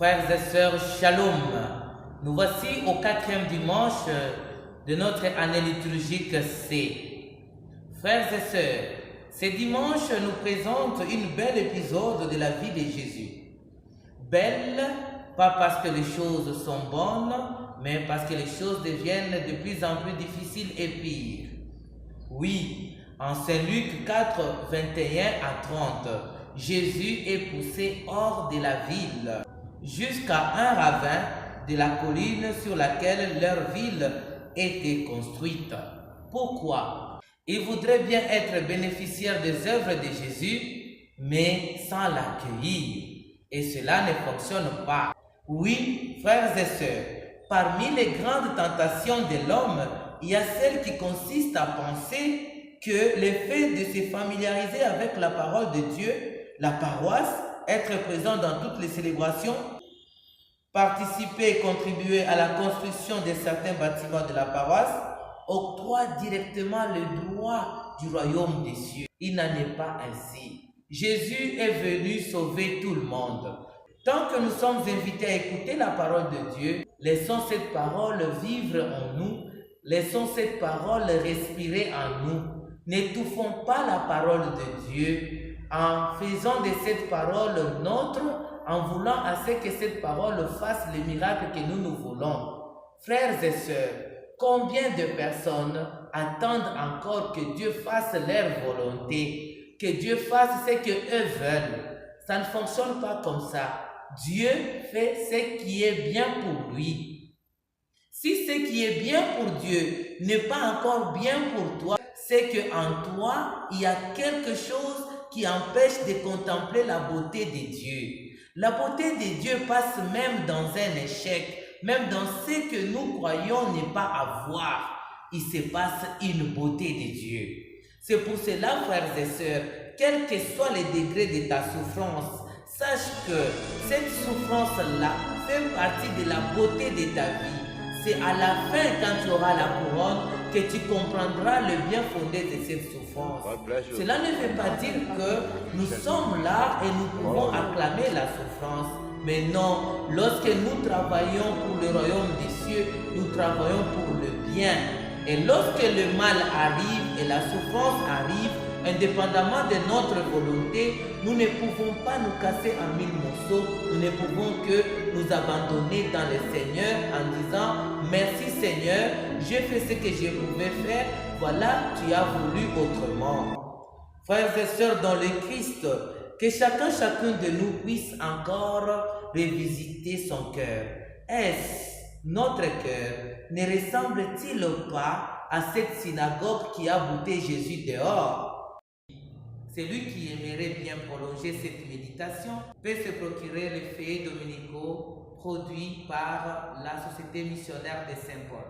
Frères et sœurs, shalom. Nous voici au 4e dimanche de notre année liturgique C. Frères et sœurs, ce dimanche nous présente une belle épisode de la vie de Jésus. Belle, pas parce que les choses sont bonnes, mais parce que les choses deviennent de plus en plus difficiles et pires. Oui, en Saint Luc 4, 21 à 30, Jésus est poussé hors de la ville, jusqu'à un ravin de la colline sur laquelle leur ville était construite. Pourquoi? Ils voudraient bien être bénéficiaires des œuvres de Jésus, mais sans l'accueillir. Et cela ne fonctionne pas. Oui, frères et sœurs, parmi les grandes tentations de l'homme, il y a celle qui consiste à penser que le fait de se familiariser avec la parole de Dieu, la paroisse, être présent dans toutes les célébrations, participer et contribuer à la construction de certains bâtiments de la paroisse, octroie directement le droit du royaume des cieux. Il n'en est pas ainsi. Jésus est venu sauver tout le monde. Tant que nous sommes invités à écouter la parole de Dieu, laissons cette parole vivre en nous, laissons cette parole respirer en nous. N'étouffons pas la parole de Dieu en faisant de cette parole nôtre, en voulant à ce que cette parole fasse les miracles que nous voulons. Frères et sœurs, combien de personnes attendent encore que Dieu fasse leur volonté, que Dieu fasse ce qu'eux veulent? Ça ne fonctionne pas comme ça. Dieu fait ce qui est bien pour lui. Si ce qui est bien pour Dieu n'est pas encore bien pour toi, c'est qu'en toi, il y a quelque chose qui empêche de contempler la beauté de Dieu. La beauté de Dieu passe même dans un échec, même dans ce que nous croyons ne pas avoir. Il se passe une beauté de Dieu. C'est pour cela, frères et sœurs, quel que soit le degré de ta souffrance, sache que cette souffrance-là fait partie de la beauté de ta vie. C'est à la fin, quand tu auras la couronne, que tu comprendras le bien fondé de cette souffrance. Cela ne veut pas dire que nous sommes là et nous pouvons acclamer la souffrance. Mais non, lorsque nous travaillons pour le royaume des cieux, nous travaillons pour le bien. Et lorsque le mal arrive et la souffrance arrive, indépendamment de notre volonté, nous ne pouvons pas nous casser en 1000 morceaux, nous ne pouvons que nous abandonner dans le Seigneur en disant « Merci Seigneur, j'ai fait ce que je pouvais faire, voilà, tu as voulu autrement. » Frères et sœurs dans le Christ, que chacun de nous puisse encore revisiter son cœur. Est-ce notre cœur ne ressemble-t-il pas à cette synagogue qui a bouté Jésus dehors? Celui qui aimerait bien prolonger cette méditation peut se procurer les feuillets dominicaux produits par la Société missionnaire de Saint-Paul.